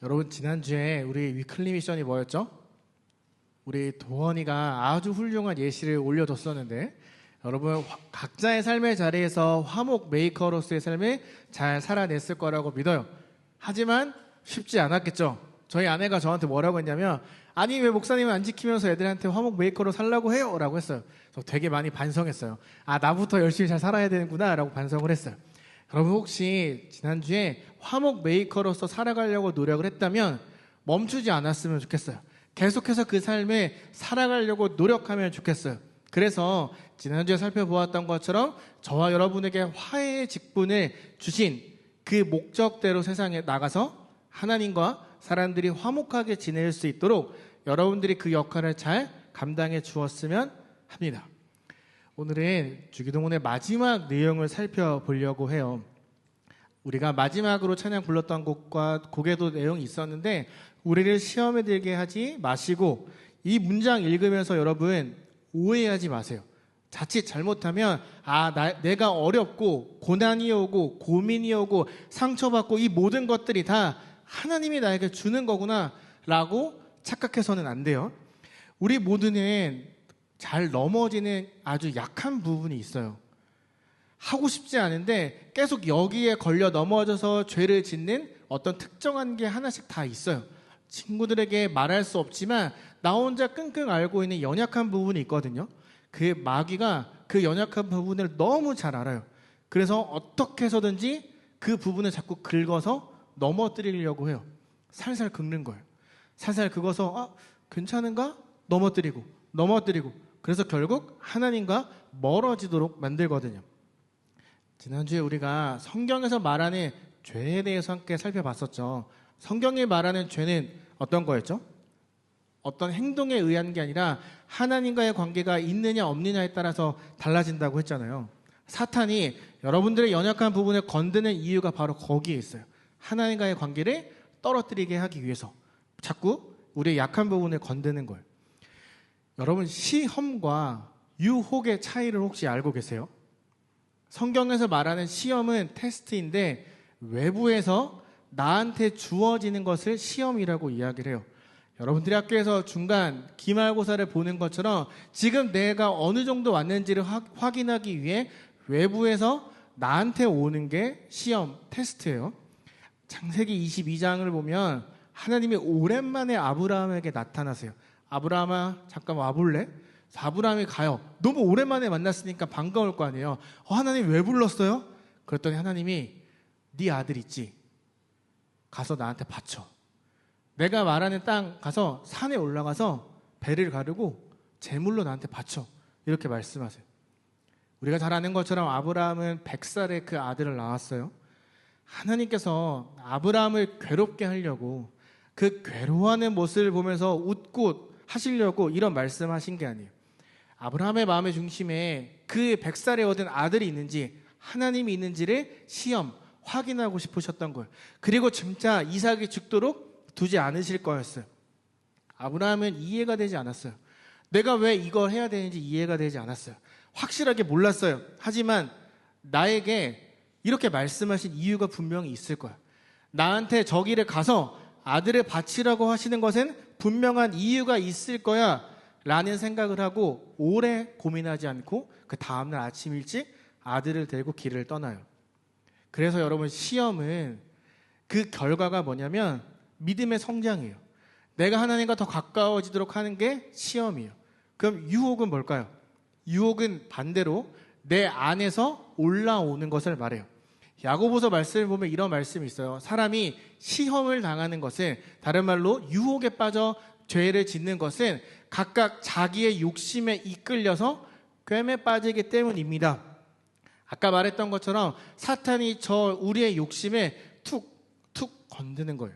여러분, 지난주에 우리 위클리 미션이 뭐였죠? 우리 도원이가 아주 훌륭한 예시를 올려줬었는데, 여러분 각자의 삶의 자리에서 화목 메이커로서의 삶을 잘 살아냈을 거라고 믿어요. 하지만 쉽지 않았겠죠. 저희 아내가 저한테 뭐라고 했냐면, 아니 왜 목사님은 안 지키면서 애들한테 화목 메이커로 살라고 해요? 라고 했어요. 저 되게 많이 반성했어요. 아, 나부터 열심히 잘 살아야 되는구나 라고 반성을 했어요. 여러분, 혹시 지난주에 화목 메이커로서 살아가려고 노력을 했다면 멈추지 않았으면 좋겠어요. 계속해서 그 삶에 살아가려고 노력하면 좋겠어요. 그래서 지난주에 살펴보았던 것처럼 저와 여러분에게 화해의 직분을 주신 그 목적대로 세상에 나가서 하나님과 사람들이 화목하게 지낼 수 있도록 여러분들이 그 역할을 잘 감당해 주었으면 합니다. 오늘은 주기도문의 마지막 내용을 살펴보려고 해요. 우리가 마지막으로 찬양 불렀던 곡에도 내용이 있었는데, 우리를 시험에 들게 하지 마시고, 이 문장 읽으면서 여러분 오해하지 마세요. 자칫 잘못하면 내가 어렵고 고난이 오고 고민이 오고 상처받고 이 모든 것들이 다 하나님이 나에게 주는 거구나 라고 착각해서는 안 돼요. 우리 모두는 잘 넘어지는 아주 약한 부분이 있어요. 하고 싶지 않은데 계속 여기에 걸려 넘어져서 죄를 짓는 어떤 특정한 게 하나씩 다 있어요. 친구들에게 말할 수 없지만 나 혼자 끙끙 앓고 있는 연약한 부분이 있거든요. 그 마귀가 그 연약한 부분을 너무 잘 알아요. 그래서 어떻게 해서든지 그 부분을 자꾸 긁어서 넘어뜨리려고 해요. 살살 긁는 거예요. 살살 긁어서 괜찮은가? 넘어뜨리고 그래서 결국 하나님과 멀어지도록 만들거든요. 지난주에 우리가 성경에서 말하는 죄에 대해서 함께 살펴봤었죠. 성경이 말하는 죄는 어떤 거였죠? 어떤 행동에 의한 게 아니라 하나님과의 관계가 있느냐 없느냐에 따라서 달라진다고 했잖아요. 사탄이 여러분들의 연약한 부분을 건드는 이유가 바로 거기에 있어요. 하나님과의 관계를 떨어뜨리게 하기 위해서 자꾸 우리의 약한 부분을 건드는 거예요. 여러분, 시험과 유혹의 차이를 혹시 알고 계세요? 성경에서 말하는 시험은 테스트인데 외부에서 나한테 주어지는 것을 시험이라고 이야기를 해요. 여러분들이 학교에서 중간 기말고사를 보는 것처럼 지금 내가 어느 정도 왔는지를 확인하기 위해 외부에서 나한테 오는 게 시험, 테스트예요. 창세기 22장을 보면 하나님이 오랜만에 아브라함에게 나타나세요. 아브라함아, 잠깐 와볼래? 아브라함이 가요. 너무 오랜만에 만났으니까 반가울 거 아니에요. 하나님 왜 불렀어요? 그랬더니 하나님이 네 아들 있지? 가서 나한테 바쳐. 내가 말하는 땅 가서 산에 올라가서 배를 가르고 제물로 나한테 바쳐. 이렇게 말씀하세요. 우리가 잘 아는 것처럼 아브라함은 100살에 그 아들을 낳았어요. 하나님께서 아브라함을 괴롭게 하려고 그 괴로워하는 모습을 보면서 웃고 하시려고 이런 말씀하신 게 아니에요. 아브라함의 마음의 중심에 그 100살에 얻은 아들이 있는지 하나님이 있는지를 시험, 확인하고 싶으셨던 거예요. 그리고 진짜 이삭이 죽도록 두지 않으실 거였어요. 아브라함은 이해가 되지 않았어요. 내가 왜 이걸 해야 되는지 이해가 되지 않았어요. 확실하게 몰랐어요. 하지만 나에게 이렇게 말씀하신 이유가 분명히 있을 거야. 나한테 저기를 가서 아들을 바치라고 하시는 것은 분명한 이유가 있을 거야 라는 생각을 하고 오래 고민하지 않고 그 다음날 아침 일찍 아들을 데리고 길을 떠나요. 그래서 여러분, 시험은 그 결과가 뭐냐면 믿음의 성장이에요. 내가 하나님과 더 가까워지도록 하는 게 시험이에요. 그럼 유혹은 뭘까요? 유혹은 반대로 내 안에서 올라오는 것을 말해요. 야고보서 말씀을 보면 이런 말씀이 있어요. 사람이 시험을 당하는 것은, 다른 말로 유혹에 빠져 죄를 짓는 것은 각각 자기의 욕심에 이끌려서 꿰매 빠지기 때문입니다. 아까 말했던 것처럼 사탄이 우리의 욕심에 툭툭 건드는 거예요.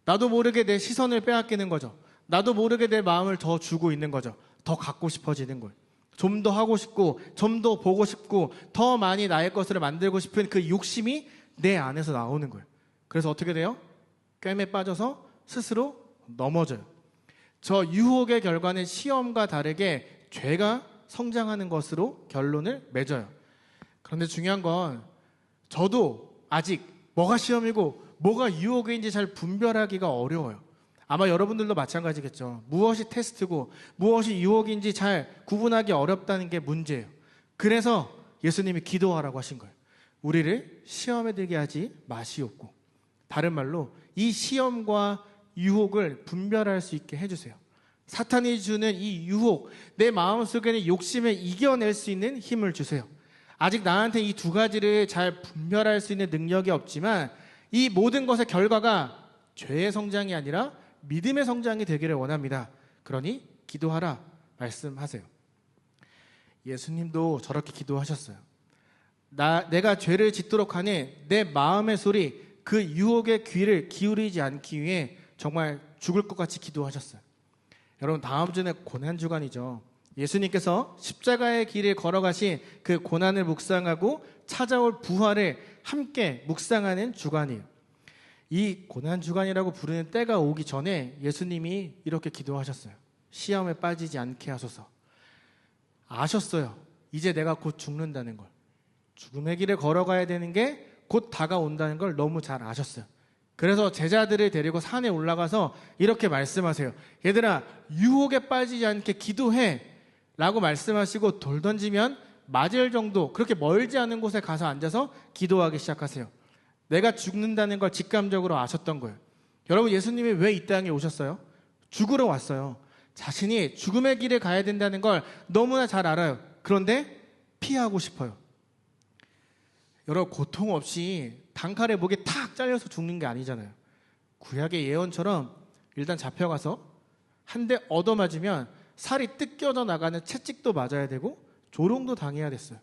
나도 모르게 내 시선을 빼앗기는 거죠. 나도 모르게 내 마음을 더 주고 있는 거죠. 더 갖고 싶어지는 거예요. 좀 더 하고 싶고, 좀 더 보고 싶고, 더 많이 나의 것으로 만들고 싶은 그 욕심이 내 안에서 나오는 거예요. 그래서 어떻게 돼요? 꿰매 빠져서 스스로 넘어져요. 저 유혹의 결과는 시험과 다르게 죄가 성장하는 것으로 결론을 맺어요. 그런데 중요한 건 저도 아직 뭐가 시험이고 뭐가 유혹인지 잘 분별하기가 어려워요. 아마 여러분들도 마찬가지겠죠. 무엇이 테스트고 무엇이 유혹인지 잘 구분하기 어렵다는 게 문제예요. 그래서 예수님이 기도하라고 하신 거예요. 우리를 시험에 들게 하지 마시옵고, 다른 말로 이 시험과 유혹을 분별할 수 있게 해주세요. 사탄이 주는 이 유혹, 내 마음속에는 욕심을 이겨낼 수 있는 힘을 주세요. 아직 나한테 이 두 가지를 잘 분별할 수 있는 능력이 없지만 이 모든 것의 결과가 죄의 성장이 아니라 믿음의 성장이 되기를 원합니다. 그러니 기도하라 말씀하세요. 예수님도 저렇게 기도하셨어요. 내가 죄를 짓도록 하는 내 마음의 소리, 그 유혹의 귀를 기울이지 않기 위해 정말 죽을 것 같이 기도하셨어요. 여러분, 다음 주는 고난주간이죠. 예수님께서 십자가의 길을 걸어가신 그 고난을 묵상하고 찾아올 부활을 함께 묵상하는 주간이에요. 이 고난주간이라고 부르는 때가 오기 전에 예수님이 이렇게 기도하셨어요. 시험에 빠지지 않게 하소서. 아셨어요. 이제 내가 곧 죽는다는 걸. 죽음의 길을 걸어가야 되는 게 곧 다가온다는 걸 너무 잘 아셨어요. 그래서 제자들을 데리고 산에 올라가서 이렇게 말씀하세요. 얘들아, 유혹에 빠지지 않게 기도해 라고 말씀하시고 돌 던지면 맞을 정도, 그렇게 멀지 않은 곳에 가서 앉아서 기도하기 시작하세요. 내가 죽는다는 걸 직감적으로 아셨던 거예요. 여러분, 예수님이 왜 이 땅에 오셨어요? 죽으러 왔어요. 자신이 죽음의 길에 가야 된다는 걸 너무나 잘 알아요. 그런데 피하고 싶어요. 여러분, 고통 없이 단칼에 목에 탁 잘려서 죽는 게 아니잖아요. 구약의 예언처럼 일단 잡혀가서 한 대 얻어맞으면 살이 뜯겨져 나가는 채찍도 맞아야 되고 조롱도 당해야 됐어요.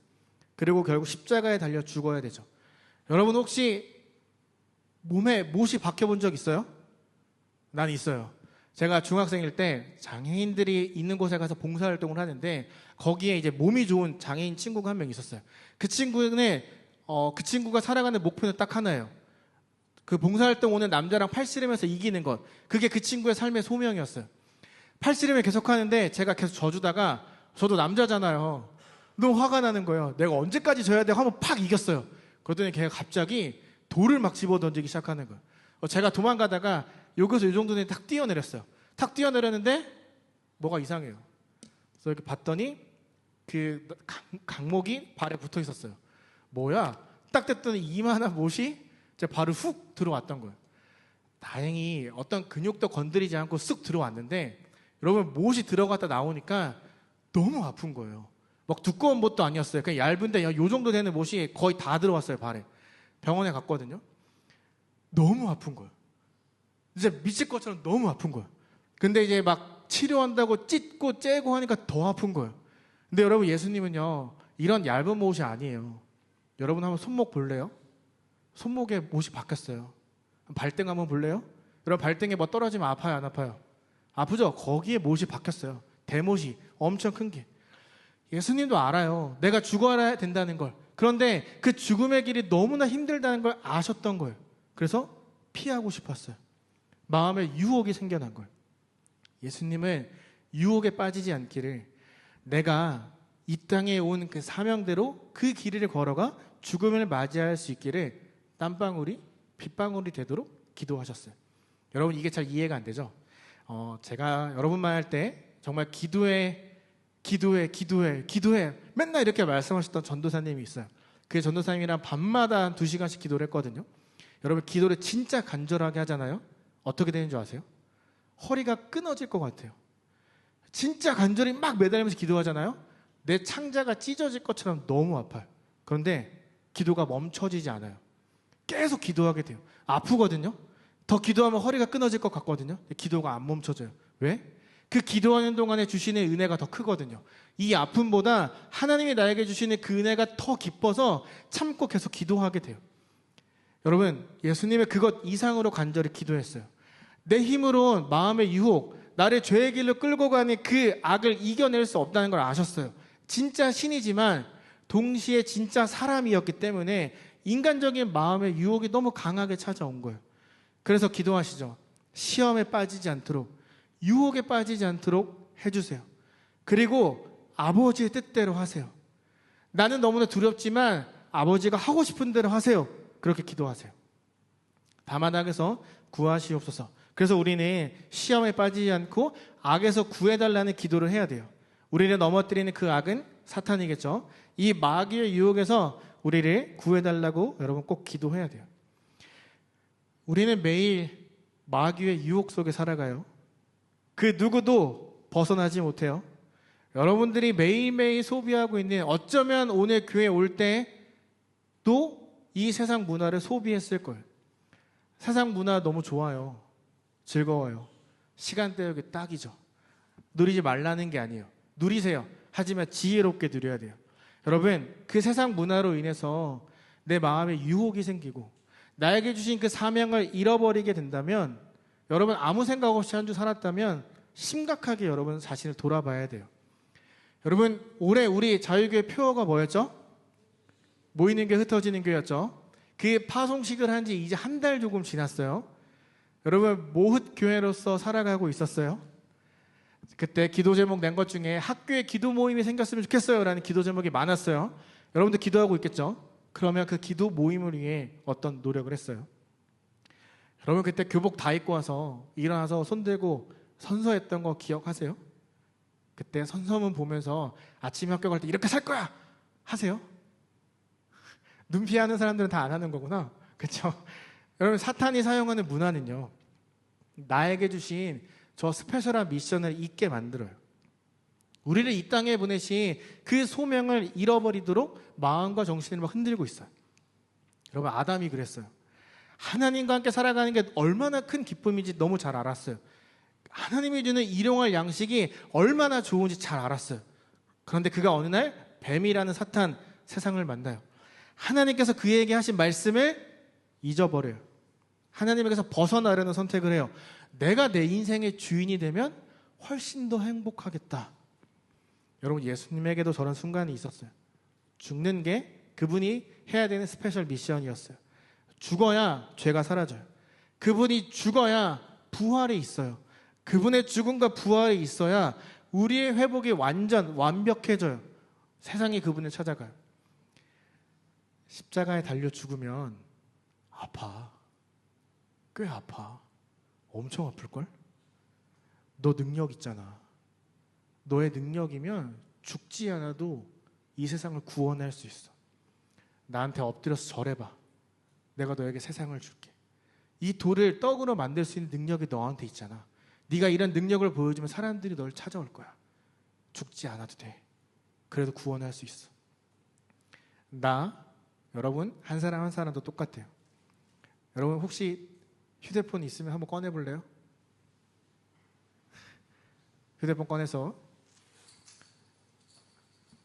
그리고 결국 십자가에 달려 죽어야 되죠. 여러분, 혹시 몸에 못이 박혀본 적 있어요? 난 있어요. 제가 중학생일 때 장애인들이 있는 곳에 가서 봉사활동을 하는데 거기에 이제 몸이 좋은 장애인 친구가 한 명 있었어요. 그 친구가 살아가는 목표는 딱 하나예요. 그 봉사활동 오는 남자랑 팔씨름해서 이기는 것. 그게 그 친구의 삶의 소명이었어요. 팔씨름을 계속 하는데 제가 계속 져주다가, 저도 남자잖아요. 너무 화가 나는 거예요. 내가 언제까지 져야 돼? 하면 팍 이겼어요. 그러더니 걔가 갑자기 돌을 막 집어 던지기 시작하는 거예요. 제가 도망가다가 여기서 이 정도는 탁 뛰어내렸어요. 탁 뛰어내렸는데 뭐가 이상해요. 그래서 이렇게 봤더니 그 강목이 발에 붙어 있었어요. 뭐야? 딱 됐더니 이만한 못이 제 발을 훅 들어왔던 거예요. 다행히 어떤 근육도 건드리지 않고 쑥 들어왔는데, 여러분, 못이 들어갔다 나오니까 너무 아픈 거예요. 막 두꺼운 못도 아니었어요. 그냥 얇은데 요 정도 되는 못이 거의 다 들어왔어요, 발에. 병원에 갔거든요. 너무 아픈 거예요. 이제 미칠 것처럼 너무 아픈 거예요. 근데 이제 막 치료한다고 찢고 째고 하니까 더 아픈 거예요. 근데 여러분, 예수님은요, 이런 얇은 못이 아니에요. 여러분, 한번 손목 볼래요? 손목에 못이 박혔어요. 발등 한번 볼래요? 여러분, 발등에 뭐 떨어지면 아파요, 안 아파요? 아프죠? 거기에 못이 박혔어요. 대못이 엄청 큰 게. 예수님도 알아요. 내가 죽어야 된다는 걸. 그런데 그 죽음의 길이 너무나 힘들다는 걸 아셨던 거예요. 그래서 피하고 싶었어요. 마음에 유혹이 생겨난 거예요. 예수님은 유혹에 빠지지 않기를, 내가 이 땅에 온 그 사명대로 그 길을 걸어가 죽음을 맞이할 수 있기를 땀방울이 빗방울이 되도록 기도하셨어요. 여러분, 이게 잘 이해가 안 되죠? 제가 여러분만 할 때 정말 기도해 맨날 이렇게 말씀하셨던 전도사님이 있어요. 그 전도사님이랑 밤마다 한 2시간씩 기도를 했거든요. 여러분, 기도를 진짜 간절하게 하잖아요. 어떻게 되는 줄 아세요? 허리가 끊어질 것 같아요. 진짜 간절히 막 매달리면서 기도하잖아요. 내 창자가 찢어질 것처럼 너무 아파요. 그런데 기도가 멈춰지지 않아요. 계속 기도하게 돼요. 아프거든요. 더 기도하면 허리가 끊어질 것 같거든요. 기도가 안 멈춰져요. 왜? 그 기도하는 동안에 주시는 은혜가 더 크거든요. 이 아픔보다 하나님이 나에게 주시는 그 은혜가 더 기뻐서 참고 계속 기도하게 돼요. 여러분, 예수님은 그것 이상으로 간절히 기도했어요. 내 힘으로 마음의 유혹, 나를 죄의 길로 끌고 가는 그 악을 이겨낼 수 없다는 걸 아셨어요. 진짜 신이지만 동시에 진짜 사람이었기 때문에 인간적인 마음의 유혹이 너무 강하게 찾아온 거예요. 그래서 기도하시죠. 시험에 빠지지 않도록, 유혹에 빠지지 않도록 해주세요. 그리고 아버지의 뜻대로 하세요. 나는 너무나 두렵지만 아버지가 하고 싶은 대로 하세요. 그렇게 기도하세요. 다만 악에서 구하시옵소서. 그래서 우리는 시험에 빠지지 않고 악에서 구해달라는 기도를 해야 돼요. 우리를 넘어뜨리는 그 악은 사탄이겠죠. 이 마귀의 유혹에서 우리를 구해달라고 여러분 꼭 기도해야 돼요. 우리는 매일 마귀의 유혹 속에 살아가요. 그 누구도 벗어나지 못해요. 여러분들이 매일매일 소비하고 있는, 어쩌면 오늘 교회 올 때도 이 세상 문화를 소비했을 거예요. 세상 문화 너무 좋아요. 즐거워요. 시간 때우기 딱이죠. 누리지 말라는 게 아니에요. 누리세요. 하지만 지혜롭게 누려야 돼요. 여러분, 그 세상 문화로 인해서 내 마음에 유혹이 생기고 나에게 주신 그 사명을 잃어버리게 된다면, 여러분 아무 생각 없이 한 주 살았다면 심각하게 여러분 자신을 돌아봐야 돼요. 여러분, 올해 우리 자유교회 표어가 뭐였죠? 모이는 게 흩어지는 교회였죠. 그 파송식을 한 지 이제 한 달 조금 지났어요. 여러분, 모흑 교회로서 살아가고 있었어요. 그때 기도 제목 낸 것 중에 학교에 기도 모임이 생겼으면 좋겠어요 라는 기도 제목이 많았어요. 여러분들 기도하고 있겠죠? 그러면 그 기도 모임을 위해 어떤 노력을 했어요? 여러분, 그때 교복 다 입고 와서 일어나서 손 들고 선서했던 거 기억하세요? 그때 선서문 보면서 아침 학교 갈 때 이렇게 살 거야 하세요? 눈 피하는 사람들은 다 안 하는 거구나. 그렇죠? 여러분, 사탄이 사용하는 문화는요, 나에게 주신 저 스페셜한 미션을 잊게 만들어요. 우리를 이 땅에 보내신 그 소명을 잃어버리도록 마음과 정신을 막 흔들고 있어요. 여러분, 아담이 그랬어요. 하나님과 함께 살아가는 게 얼마나 큰 기쁨인지 너무 잘 알았어요. 하나님이 주는 일용할 양식이 얼마나 좋은지 잘 알았어요. 그런데 그가 어느 날 뱀이라는 사탄, 세상을 만나요. 하나님께서 그에게 하신 말씀을 잊어버려요. 하나님에게서 벗어나려는 선택을 해요. 내가 내 인생의 주인이 되면 훨씬 더 행복하겠다. 여러분, 예수님에게도 저런 순간이 있었어요. 죽는 게 그분이 해야 되는 스페셜 미션이었어요. 죽어야 죄가 사라져요. 그분이 죽어야 부활이 있어요. 그분의 죽음과 부활이 있어야 우리의 회복이 완벽해져요. 세상이 그분을 찾아가요. 십자가에 달려 죽으면 아파. 꽤 아파. 엄청 아플걸? 너 능력 있잖아. 너의 능력이면 죽지 않아도 이 세상을 구원할 수 있어. 나한테 엎드려서 절해봐. 내가 너에게 세상을 줄게. 이 돌을 떡으로 만들 수 있는 능력이 너한테 있잖아. 네가 이런 능력을 보여주면 사람들이 널 찾아올 거야. 죽지 않아도 돼. 그래도 구원할 수 있어. 여러분 한 사람 한 사람도 똑같아요. 여러분 혹시 휴대폰 있으면 한번 꺼내볼래요? 휴대폰 꺼내서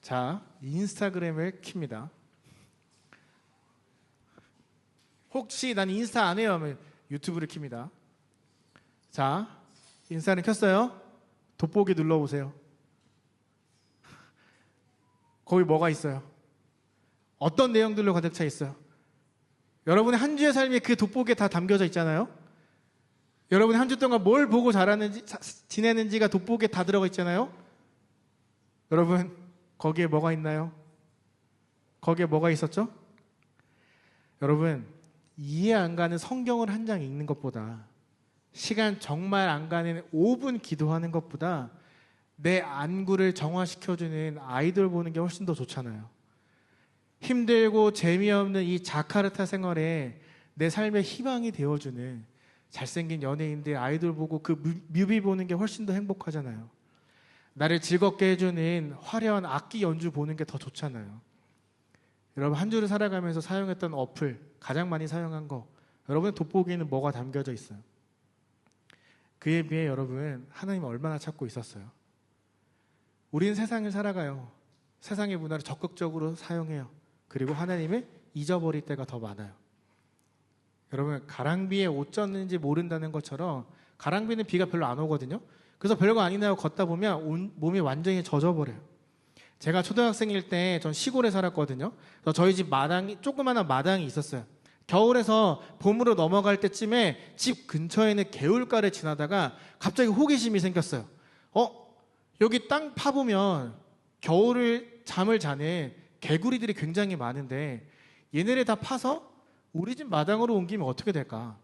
자, 인스타그램을 킵니다. 혹시 난 인스타 안 해요 하면 유튜브를 킵니다. 자, 인스타는 켰어요. 돋보기 눌러보세요. 거기 뭐가 있어요? 어떤 내용들로 가득 차 있어요? 여러분의 한 주의 삶이 그 돋보기에 다 담겨져 있잖아요. 여러분이 한 주 동안 뭘 보고 자랐는지, 지내는지가 돋보기에 다 들어가 있잖아요. 여러분, 거기에 뭐가 있나요? 거기에 뭐가 있었죠? 여러분, 이해 안 가는 성경을 한 장 읽는 것보다, 시간 정말 안 가는 5분 기도하는 것보다 내 안구를 정화시켜주는 아이돌 보는 게 훨씬 더 좋잖아요. 힘들고 재미없는 이 자카르타 생활에 내 삶의 희망이 되어주는 잘생긴 연예인들 아이돌 보고 그 뮤비 보는 게 훨씬 더 행복하잖아요. 나를 즐겁게 해주는 화려한 악기 연주 보는 게 더 좋잖아요. 여러분, 한 주를 살아가면서 사용했던 어플, 가장 많이 사용한 거, 여러분의 돋보기에는 뭐가 담겨져 있어요? 그에 비해 여러분, 하나님을 얼마나 찾고 있었어요? 우리는 세상을 살아가요. 세상의 문화를 적극적으로 사용해요. 그리고 하나님을 잊어버릴 때가 더 많아요. 여러분, 가랑비에 옷 젖는지 모른다는 것처럼 가랑비는 비가 별로 안 오거든요. 그래서 별거 아니나요 걷다 보면 몸이 완전히 젖어버려요. 제가 초등학생일 때 전 시골에 살았거든요. 그래서 저희 집 마당이, 조그마한 마당이 있었어요. 겨울에서 봄으로 넘어갈 때쯤에 집 근처에 있는 개울가를 지나다가 갑자기 호기심이 생겼어요. 여기 땅 파보면 겨울을 잠을 자는 개구리들이 굉장히 많은데 얘네를 다 파서 우리 집 마당으로 옮기면 어떻게 될까?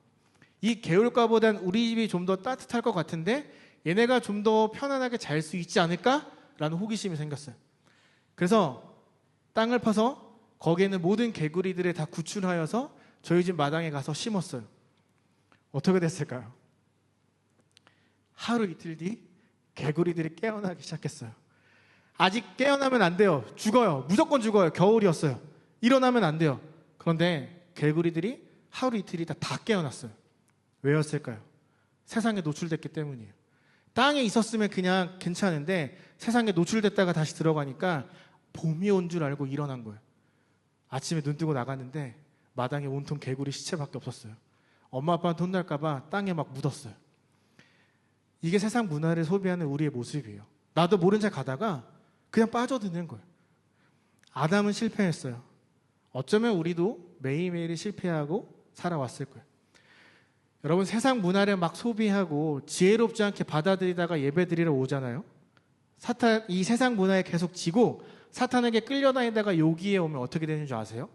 이 개울가보단 우리 집이 좀 더 따뜻할 것 같은데 얘네가 좀 더 편안하게 잘 수 있지 않을까라는 호기심이 생겼어요. 그래서 땅을 파서 거기에 있는 모든 개구리들을 다 구출하여서 저희 집 마당에 가서 심었어요. 어떻게 됐을까요? 하루 이틀 뒤 개구리들이 깨어나기 시작했어요. 아직 깨어나면 안 돼요. 죽어요. 무조건 죽어요. 겨울이었어요. 일어나면 안 돼요. 그런데 개구리들이 하루 이틀이 다 깨어났어요. 왜였을까요? 세상에 노출됐기 때문이에요. 땅에 있었으면 그냥 괜찮은데 세상에 노출됐다가 다시 들어가니까 봄이 온 줄 알고 일어난 거예요. 아침에 눈 뜨고 나갔는데 마당에 온통 개구리 시체밖에 없었어요. 엄마 아빠한테 혼날까 봐 땅에 막 묻었어요. 이게 세상 문화를 소비하는 우리의 모습이에요. 나도 모른 채 가다가 그냥 빠져드는 거예요. 아담은 실패했어요. 어쩌면 우리도 매일매일 실패하고 살아왔을 거예요. 여러분, 세상 문화를 막 소비하고 지혜롭지 않게 받아들이다가 예배드리러 오잖아요. 이 세상 문화에 계속 지고 사탄에게 끌려다니다가 여기에 오면 어떻게 되는 줄 아세요?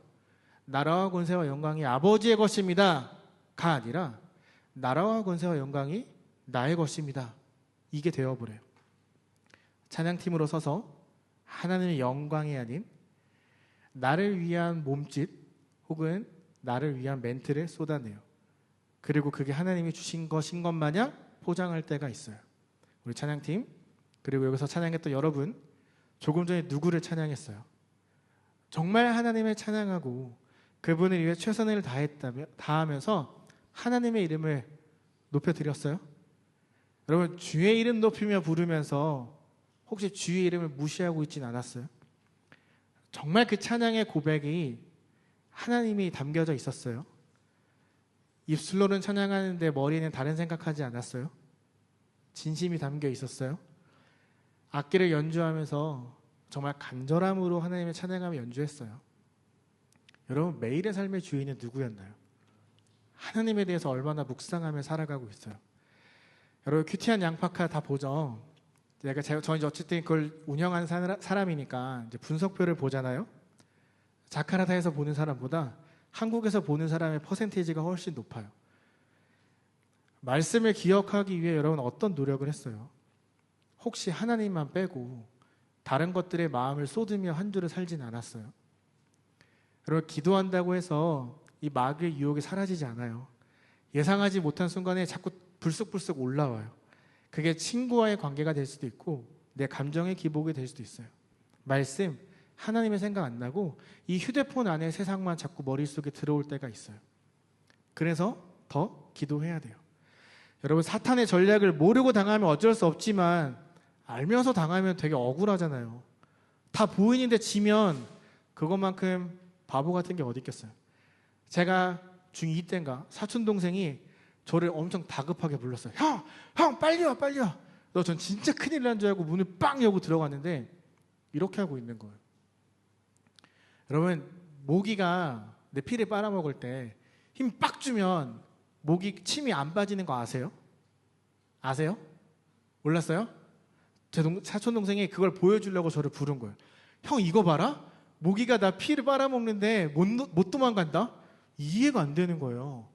나라와 권세와 영광이 아버지의 것입니다 가 아니라 나라와 권세와 영광이 나의 것입니다. 이게 되어버려요. 찬양팀으로 서서 하나님의 영광이 아닌 나를 위한 몸짓 혹은 나를 위한 멘트를 쏟아내요. 그리고 그게 하나님이 주신 것인 것 마냥 포장할 때가 있어요. 우리 찬양팀, 그리고 여기서 찬양했던 여러분, 조금 전에 누구를 찬양했어요? 정말 하나님을 찬양하고 그분을 위해 최선을 다하면서 하나님의 이름을 높여드렸어요? 여러분, 주의 이름 높이며 부르면서 혹시 주의 이름을 무시하고 있진 않았어요? 정말 그 찬양의 고백이 하나님이 담겨져 있었어요? 입술로는 찬양하는데 머리에는 다른 생각하지 않았어요? 진심이 담겨 있었어요? 악기를 연주하면서 정말 간절함으로 하나님의 찬양하며 연주했어요. 여러분, 매일의 삶의 주인은 누구였나요? 하나님에 대해서 얼마나 묵상하며 살아가고 있어요? 여러분, 큐티한 양파카 다 보죠? 저는 어쨌든 그걸 운영하는 사람이니까 이제 분석표를 보잖아요. 자카르타에서 보는 사람보다 한국에서 보는 사람의 퍼센테이지가 훨씬 높아요. 말씀을 기억하기 위해 여러분 어떤 노력을 했어요? 혹시 하나님만 빼고 다른 것들에 마음을 쏟으며 한 주를 살진 않았어요? 여러분, 기도한다고 해서 이 마귀의 유혹이 사라지지 않아요. 예상하지 못한 순간에 자꾸 불쑥불쑥 올라와요. 그게 친구와의 관계가 될 수도 있고 내 감정의 기복이 될 수도 있어요. 말씀, 하나님의 생각 안 나고 이 휴대폰 안에 세상만 자꾸 머릿속에 들어올 때가 있어요. 그래서 더 기도해야 돼요. 여러분, 사탄의 전략을 모르고 당하면 어쩔 수 없지만 알면서 당하면 되게 억울하잖아요. 다 보이는데 지면 그것만큼 바보 같은 게 어디 있겠어요. 제가 중2 때인가 사촌동생이 저를 엄청 다급하게 불렀어요. 형 빨리 와 빨리 와. 전 진짜 큰일 난 줄 알고 문을 빵 열고 들어갔는데 이렇게 하고 있는 거예요. 여러분, 모기가 내 피를 빨아먹을 때 힘 빡 주면 모기 침이 안 빠지는 거 아세요? 아세요? 몰랐어요? 제 사촌동생이 그걸 보여주려고 저를 부른 거예요. 형 이거 봐라. 모기가 나 피를 빨아먹는데 못 도망간다? 이해가 안 되는 거예요.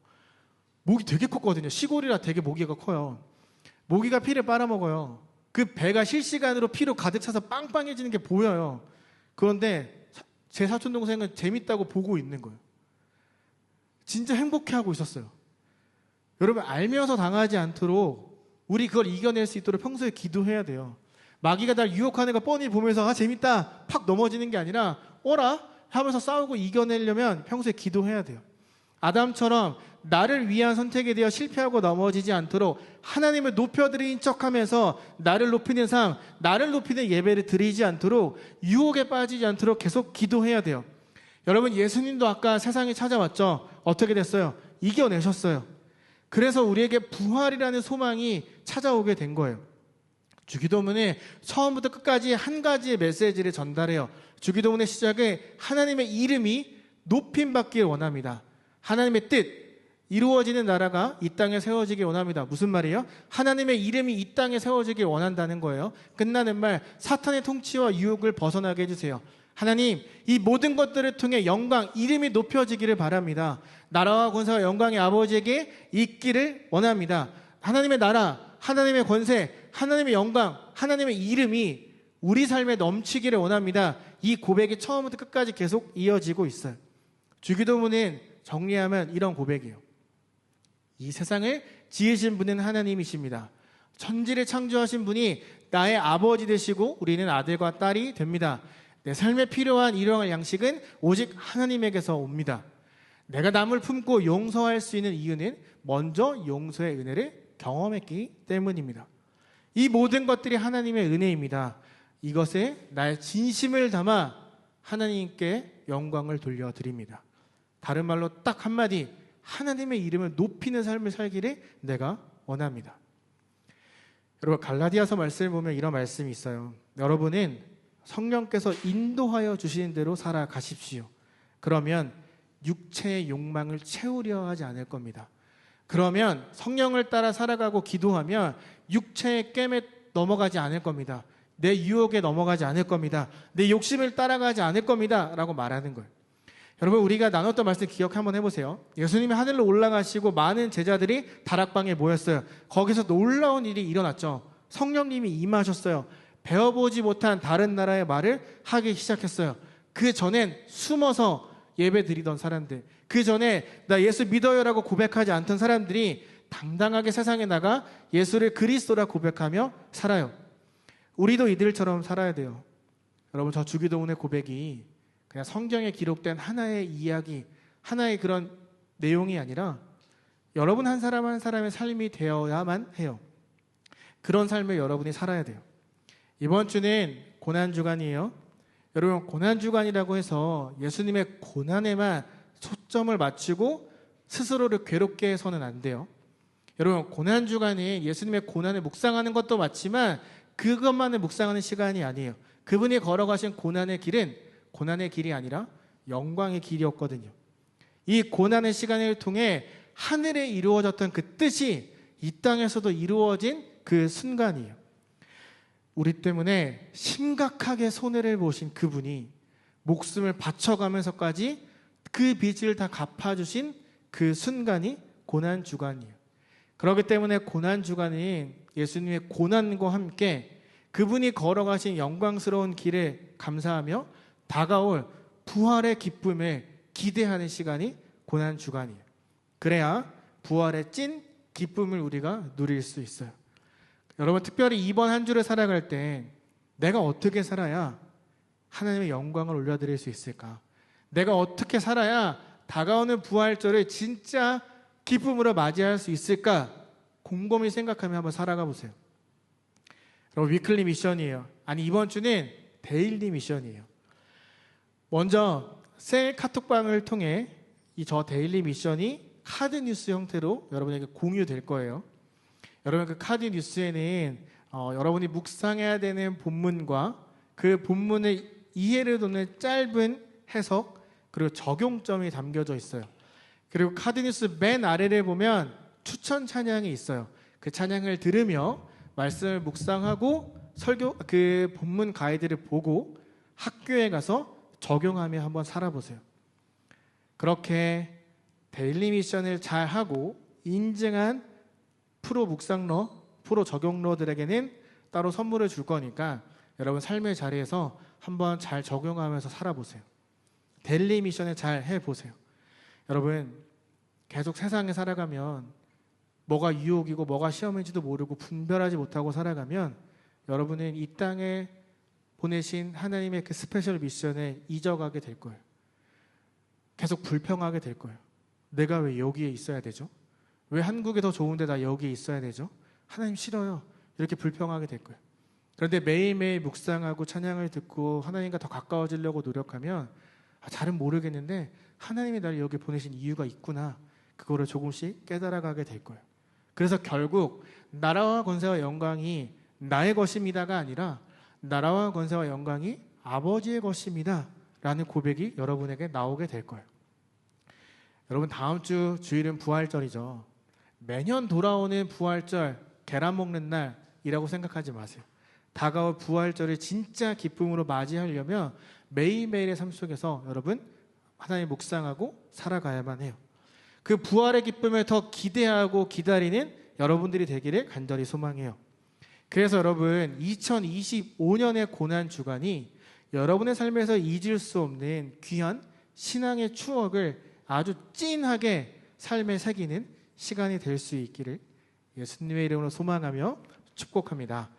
모기 되게 컸거든요. 시골이라 되게 모기가 커요. 모기가 피를 빨아먹어요. 그 배가 실시간으로 피로 가득 차서 빵빵해지는 게 보여요. 그런데 제 사촌동생은 재밌다고 보고 있는 거예요. 진짜 행복해하고 있었어요. 여러분, 알면서 당하지 않도록 우리 그걸 이겨낼 수 있도록 평소에 기도해야 돼요. 마귀가 날 유혹하는 거 뻔히 보면서 재밌다 팍 넘어지는 게 아니라 어라? 하면서 싸우고 이겨내려면 평소에 기도해야 돼요. 아담처럼 나를 위한 선택에 대해 실패하고 넘어지지 않도록 하나님을 높여드린 척하면서 나를 높이는 삶, 나를 높이는 예배를 드리지 않도록 유혹에 빠지지 않도록 계속 기도해야 돼요. 여러분, 예수님도 아까 세상에 찾아왔죠. 어떻게 됐어요? 이겨내셨어요. 그래서 우리에게 부활이라는 소망이 찾아오게 된 거예요. 주기도문에 처음부터 끝까지 한 가지의 메시지를 전달해요. 주기도문의 시작에 하나님의 이름이 높임받길 원합니다. 하나님의 뜻, 이루어지는 나라가 이 땅에 세워지길 원합니다. 무슨 말이에요? 하나님의 이름이 이 땅에 세워지길 원한다는 거예요. 끝나는 말, 사탄의 통치와 유혹을 벗어나게 해주세요. 하나님, 이 모든 것들을 통해 영광, 이름이 높여지기를 바랍니다. 나라와 권세와 영광이 아버지에게 있기를 원합니다. 하나님의 나라, 하나님의 권세, 하나님의 영광, 하나님의 이름이 우리 삶에 넘치기를 원합니다. 이 고백이 처음부터 끝까지 계속 이어지고 있어요. 주기도문은 정리하면 이런 고백이에요. 이 세상을 지으신 분은 하나님이십니다. 천지를 창조하신 분이 나의 아버지 되시고 우리는 아들과 딸이 됩니다. 내 삶에 필요한 일용할 양식은 오직 하나님에게서 옵니다. 내가 남을 품고 용서할 수 있는 이유는 먼저 용서의 은혜를 경험했기 때문입니다. 이 모든 것들이 하나님의 은혜입니다. 이것에 나의 진심을 담아 하나님께 영광을 돌려드립니다. 다른 말로 딱 한마디, 하나님의 이름을 높이는 삶을 살기를 내가 원합니다. 여러분, 갈라디아서 말씀을 보면 이런 말씀이 있어요. 여러분은 성령께서 인도하여 주시는 대로 살아가십시오. 그러면 육체의 욕망을 채우려 하지 않을 겁니다. 그러면 성령을 따라 살아가고 기도하면 육체의 깸에 넘어가지 않을 겁니다. 내 유혹에 넘어가지 않을 겁니다. 내 욕심을 따라가지 않을 겁니다. 라고 말하는 거예요. 여러분, 우리가 나눴던 말씀 기억 한번 해보세요. 예수님이 하늘로 올라가시고 많은 제자들이 다락방에 모였어요. 거기서 놀라운 일이 일어났죠. 성령님이 임하셨어요. 배워보지 못한 다른 나라의 말을 하기 시작했어요. 그 전엔 숨어서 예배 드리던 사람들, 그 전에 나 예수 믿어요라고 고백하지 않던 사람들이 당당하게 세상에 나가 예수를 그리스도라 고백하며 살아요. 우리도 이들처럼 살아야 돼요. 여러분, 저 주기도문의 고백이 그냥 성경에 기록된 하나의 이야기, 하나의 그런 내용이 아니라 여러분 한 사람 한 사람의 삶이 되어야만 해요. 그런 삶을 여러분이 살아야 돼요. 이번 주는 고난주간이에요. 여러분, 고난주간이라고 해서 예수님의 고난에만 초점을 맞추고 스스로를 괴롭게 해서는 안 돼요. 여러분, 고난주간이 예수님의 고난을 묵상하는 것도 맞지만 그것만을 묵상하는 시간이 아니에요. 그분이 걸어가신 고난의 길은 고난의 길이 아니라 영광의 길이었거든요. 이 고난의 시간을 통해 하늘에 이루어졌던 그 뜻이 이 땅에서도 이루어진 그 순간이에요. 우리 때문에 심각하게 손해를 보신 그분이 목숨을 바쳐가면서까지 그 빚을 다 갚아주신 그 순간이 고난주간이에요. 그렇기 때문에 고난주간은 예수님의 고난과 함께 그분이 걸어가신 영광스러운 길에 감사하며 다가올 부활의 기쁨을 기대하는 시간이 고난주간이에요. 그래야 부활의 찐 기쁨을 우리가 누릴 수 있어요. 여러분, 특별히 이번 한 주를 살아갈 때 내가 어떻게 살아야 하나님의 영광을 올려드릴 수 있을까? 내가 어떻게 살아야 다가오는 부활절을 진짜 기쁨으로 맞이할 수 있을까? 곰곰이 생각하며 한번 살아가 보세요. 여러분, 위클리 미션이에요. 아니, 이번 주는 데일리 미션이에요. 먼저 셀 카톡방을 통해 저 데일리 미션이 카드 뉴스 형태로 여러분에게 공유될 거예요. 여러분, 그 카드 뉴스에는 여러분이 묵상해야 되는 본문과 그 본문의 이해를 돕는 짧은 해석, 그리고 적용점이 담겨져 있어요. 그리고 카드 뉴스 맨 아래를 보면 추천 찬양이 있어요. 그 찬양을 들으며 말씀을 묵상하고 그 본문 가이드를 보고 학교에 가서 적용하며 한번 살아보세요. 그렇게 데일리 미션을 잘 하고 인증한 프로 묵상러, 프로 적용러들에게는 따로 선물을 줄 거니까 여러분 삶의 자리에서 한번 잘 적용하면서 살아보세요. 데일리 미션을 잘 해보세요. 여러분, 계속 세상에 살아가면 뭐가 유혹이고 뭐가 시험인지도 모르고 분별하지 못하고 살아가면 여러분은 이 땅에 보내신 하나님의 그 스페셜 미션에 잊어가게 될 거예요. 계속 불평하게 될 거예요. 내가 왜 여기에 있어야 되죠? 왜 한국이 더 좋은데 나 여기에 있어야 되죠? 하나님 싫어요. 이렇게 불평하게 될 거예요. 그런데 매일매일 묵상하고 찬양을 듣고 하나님과 더 가까워지려고 노력하면 잘은 모르겠는데 하나님이 나를 여기 보내신 이유가 있구나. 그거를 조금씩 깨달아가게 될 거예요. 그래서 결국 나라와 권세와 영광이 나의 것입니다가 아니라 나라와 권세와 영광이 아버지의 것입니다 라는 고백이 여러분에게 나오게 될 거예요. 여러분, 다음 주 주일은 부활절이죠. 매년 돌아오는 부활절, 계란 먹는 날이라고 생각하지 마세요. 다가올 부활절을 진짜 기쁨으로 맞이하려면 매일매일의 삶 속에서 여러분 하나님 묵상하고 살아가야만 해요. 그 부활의 기쁨을 더 기대하고 기다리는 여러분들이 되기를 간절히 소망해요. 그래서 여러분 2025년의 고난 주간이 여러분의 삶에서 잊을 수 없는 귀한 신앙의 추억을 아주 찐하게 삶에 새기는 시간이 될 수 있기를 예수님의 이름으로 소망하며 축복합니다.